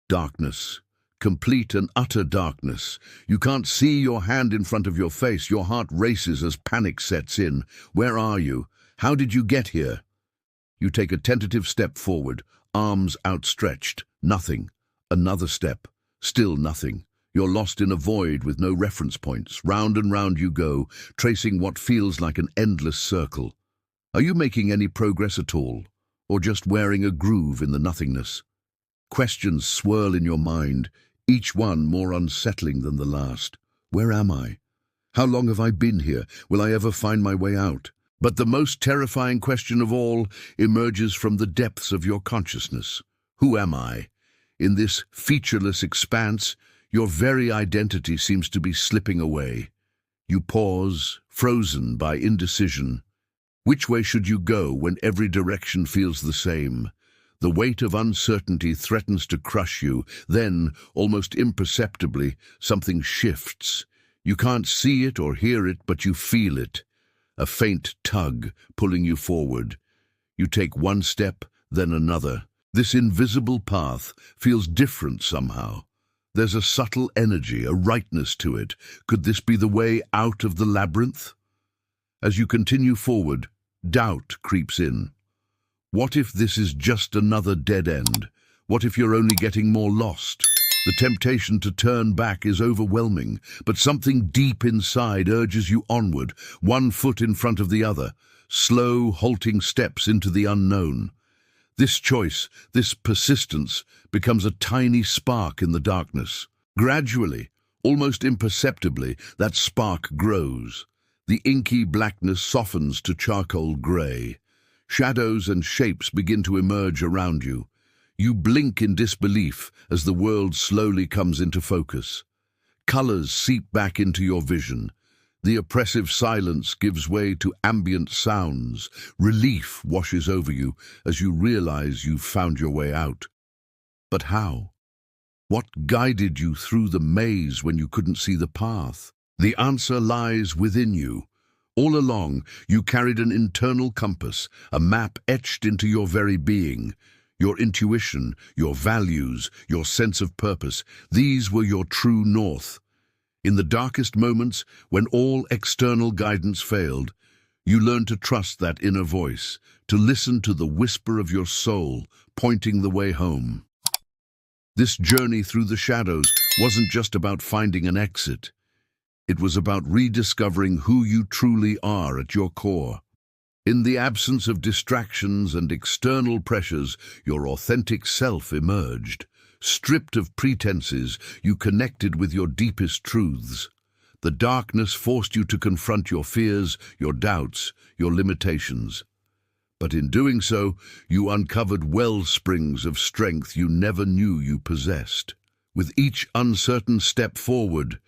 Darkness. Complete and utter darkness. You can't see your hand in front of your face. Your heart races as panic sets in. Where are you? How did you get here? You take a tentative step forward, arms outstretched. Nothing. Another step. Still nothing. You're lost in a void with no reference points. Round and round you go, tracing what feels like an endless circle. Are you making any progress at all? Or just wearing a groove in the nothingness? Questions swirl in your mind, each one more unsettling than the last. Where am I? How long have I been here? Will I ever find my way out? But the most terrifying question of all emerges from the depths of your consciousness. Who am I? In this featureless expanse, your very identity seems to be slipping away. You pause, frozen by indecision. Which way should you go when every direction feels the same? The weight of uncertainty threatens to crush you. Then, almost imperceptibly, something shifts. You can't see it or hear it, but you feel it. A faint tug pulling you forward. You take one step, then another. This invisible path feels different somehow. There's a subtle energy, a rightness to it. Could this be the way out of the labyrinth? As you continue forward, doubt creeps in. What if this is just another dead end? What if you're only getting more lost? The temptation to turn back is overwhelming, but something deep inside urges you onward, one foot in front of the other, slow, halting steps into the unknown. This choice, this persistence, becomes a tiny spark in the darkness. Gradually, almost imperceptibly, that spark grows. The inky blackness softens to charcoal grey. Shadows and shapes begin to emerge around you. You blink in disbelief as the world slowly comes into focus. Colors seep back into your vision. The oppressive silence gives way to ambient sounds. Relief washes over you as you realize you've found your way out. But how? What guided you through the maze when you couldn't see the path? The answer lies within you. All along, you carried an internal compass, a map etched into your very being. Your intuition, your values, your sense of purpose, these were your true north. In the darkest moments, when all external guidance failed, you learned to trust that inner voice, to listen to the whisper of your soul, pointing the way home. This journey through the shadows wasn't just about finding an exit. It was about rediscovering who you truly are at your core. In the absence of distractions and external pressures, your authentic self emerged. Stripped of pretenses, you connected with your deepest truths. The darkness forced you to confront your fears, your doubts, your limitations. But in doing so, you uncovered wellsprings of strength you never knew you possessed. With each uncertain step forward,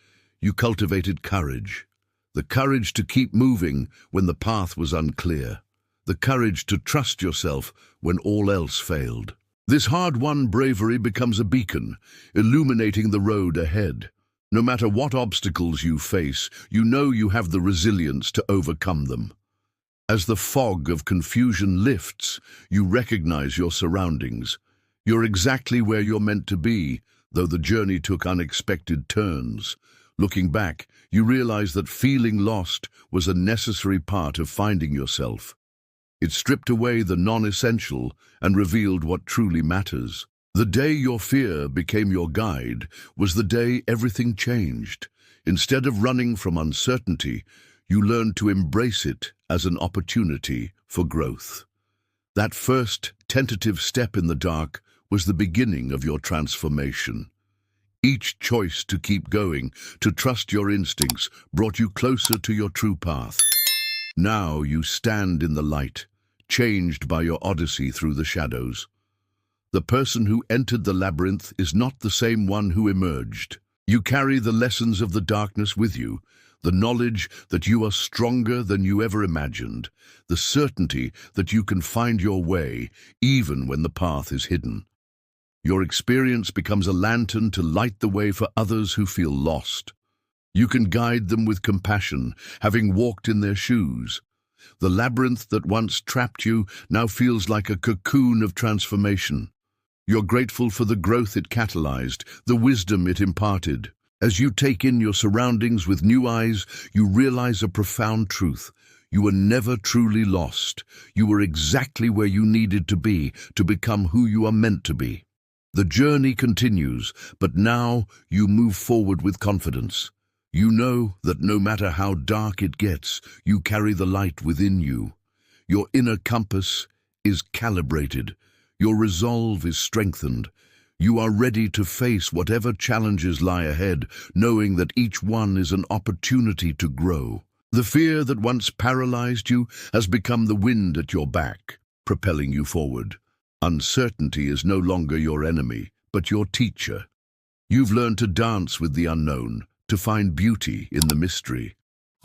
you cultivated courage. The courage to keep moving when the path was unclear. The courage to trust yourself when all else failed. This hard-won bravery becomes a beacon, illuminating the road ahead. No matter what obstacles you face, you know you have the resilience to overcome them. As the fog of confusion lifts, you recognize your surroundings. You're exactly where you're meant to be, though the journey took unexpected turns. Looking back, you realize that feeling lost was a necessary part of finding yourself. It stripped away the non-essential and revealed what truly matters. The day your fear became your guide was the day everything changed. Instead of running from uncertainty, you learned to embrace it as an opportunity for growth. That first tentative step in the dark was the beginning of your transformation. Each choice to keep going, to trust your instincts, brought you closer to your true path. Now you stand in the light, changed by your odyssey through the shadows. The person who entered the labyrinth is not the same one who emerged. You carry the lessons of the darkness with you, the knowledge that you are stronger than you ever imagined, the certainty that you can find your way even when the path is hidden. Your experience becomes a lantern to light the way for others who feel lost. You can guide them with compassion, having walked in their shoes. The labyrinth that once trapped you now feels like a cocoon of transformation. You're grateful for the growth it catalyzed, the wisdom it imparted. As you take in your surroundings with new eyes, you realize a profound truth. You were never truly lost. You were exactly where you needed to be to become who you are meant to be. The journey continues, but now you move forward with confidence. You know that no matter how dark it gets, you carry the light within you. Your inner compass is calibrated. Your resolve is strengthened. You are ready to face whatever challenges lie ahead, knowing that each one is an opportunity to grow. The fear that once paralyzed you has become the wind at your back, propelling you forward. Uncertainty is no longer your enemy, but your teacher. You've learned to dance with the unknown, to find beauty in the mystery.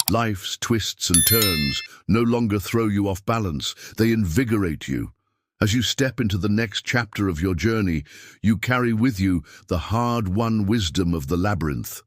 Life's twists and turns no longer throw you off balance, they invigorate you. As you step into the next chapter of your journey, you carry with you the hard-won wisdom of the labyrinth.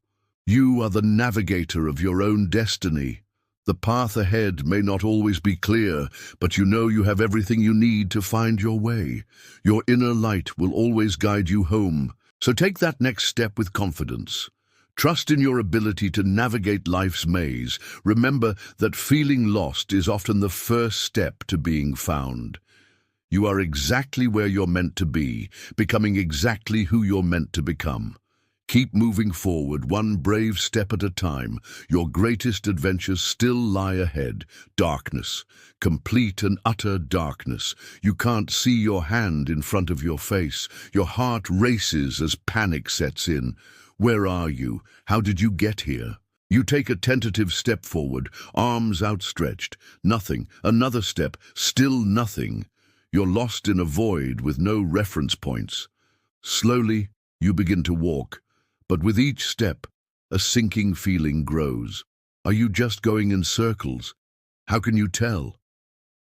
You are the navigator of your own destiny. The path ahead may not always be clear, but you know you have everything you need to find your way. Your inner light will always guide you home. So take that next step with confidence. Trust in your ability to navigate life's maze. Remember that feeling lost is often the first step to being found. You are exactly where you're meant to be, becoming exactly who you're meant to become. Keep moving forward, one brave step at a time. Your greatest adventures still lie ahead. Darkness, complete and utter darkness. You can't see your hand in front of your face. Your heart races as panic sets in. Where are you? How did you get here? You take a tentative step forward, arms outstretched. Nothing. Another step, still nothing. You're lost in a void with no reference points. Slowly, you begin to walk, but with each step, a sinking feeling grows. Are you just going in circles? How can you tell?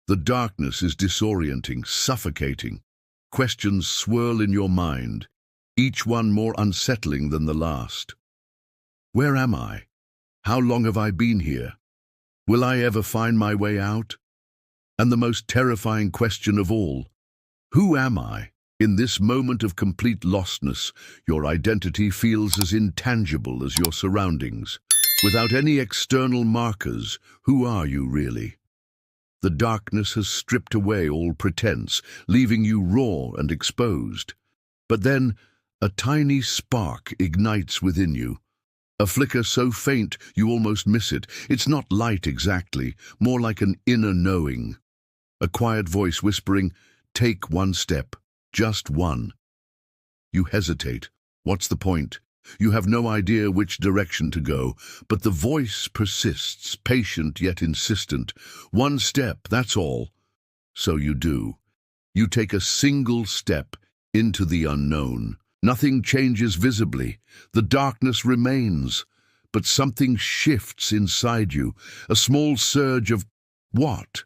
The darkness is disorienting, suffocating. Questions swirl in your mind, each one more unsettling than the last. Where am I? How long have I been here? Will I ever find my way out? And the most terrifying question of all, who am I? In this moment of complete lostness, your identity feels as intangible as your surroundings. Without any external markers, who are you really? The darkness has stripped away all pretense, leaving you raw and exposed. But then, a tiny spark ignites within you. A flicker so faint you almost miss it. It's not light exactly, more like an inner knowing. A quiet voice whispering, "Take one step, just one." You hesitate. What's the point? You have no idea which direction to go, but the voice persists, patient yet insistent. One step, that's all. So you do. You take a single step into the unknown. Nothing changes visibly. The darkness remains, but something shifts inside you. A small surge of what?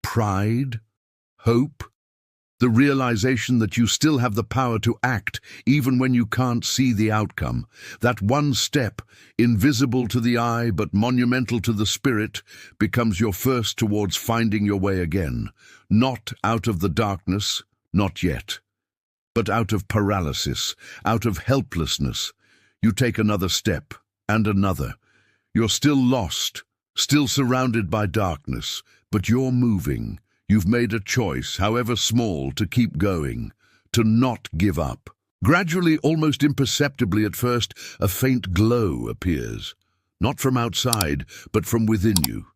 Pride? Hope? The realization that you still have the power to act even when you can't see the outcome. That one step, invisible to the eye but monumental to the spirit, becomes your first towards finding your way again. Not out of the darkness, not yet, but out of paralysis, out of helplessness. You take another step, and another. You're still lost, still surrounded by darkness, but you're moving. You've made a choice, however small, to keep going, to not give up. Gradually, almost imperceptibly at first, a faint glow appears. Not from outside, but from within you.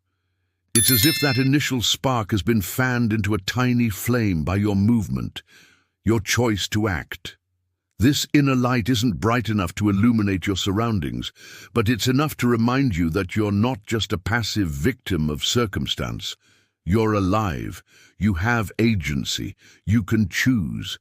It's as if that initial spark has been fanned into a tiny flame by your movement, your choice to act. This inner light isn't bright enough to illuminate your surroundings, but it's enough to remind you that you're not just a passive victim of circumstance. You're alive. You have agency. You can choose.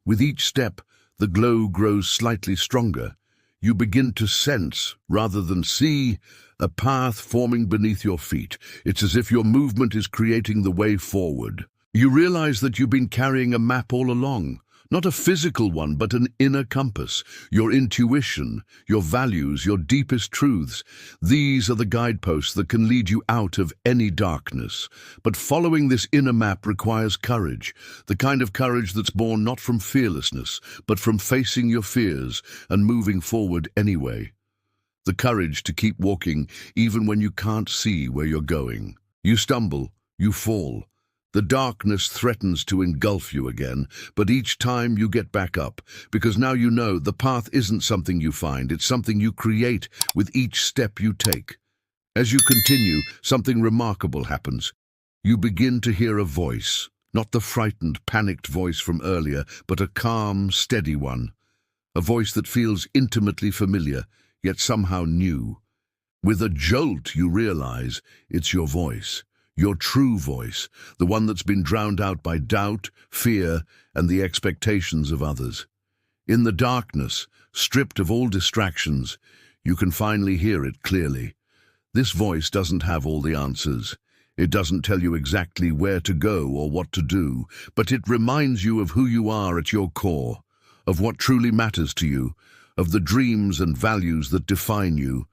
With each step, the glow grows slightly stronger. You begin to sense, rather than see, a path forming beneath your feet. It's as if your movement is creating the way forward. You realize that you've been carrying a map all along, Not a physical one, but an inner compass. Your intuition, your values, your deepest truths. These are the guideposts that can lead you out of any darkness. But following this inner map requires courage. The kind of courage that's born not from fearlessness, but from facing your fears and moving forward anyway. The courage to keep walking even when you can't see where you're going. You stumble, you fall. The darkness threatens to engulf you again, but each time you get back up, because now you know the path isn't something you find, it's something you create with each step you take. As you continue, something remarkable happens. You begin to hear a voice, not the frightened, panicked voice from earlier, but a calm, steady one. A voice that feels intimately familiar, yet somehow new. With a jolt, you realize it's your voice. Your true voice, the one that's been drowned out by doubt, fear, and the expectations of others. In the darkness, stripped of all distractions, you can finally hear it clearly. This voice doesn't have all the answers. It doesn't tell you exactly where to go or what to do, but it reminds you of who you are at your core, of what truly matters to you, of the dreams and values that define you.